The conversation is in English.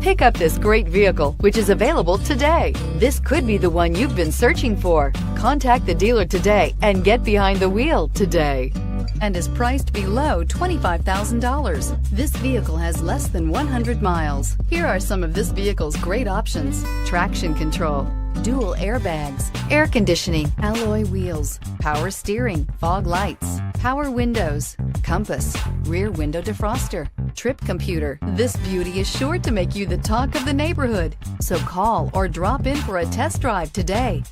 Pick up this great vehicle, which is available today. This could be the one you've been searching for. Contact the dealer today and get behind the wheel today. And is priced below $25,000. This vehicle has less than 100 miles. Here are some of this vehicle's great options: traction control, dual airbags, air conditioning, alloy wheels, power steering, fog lights, power windows, compass, rear window defroster, trip computer. This beauty is sure to make you the talk of the neighborhood. So call or drop in for a test drive today.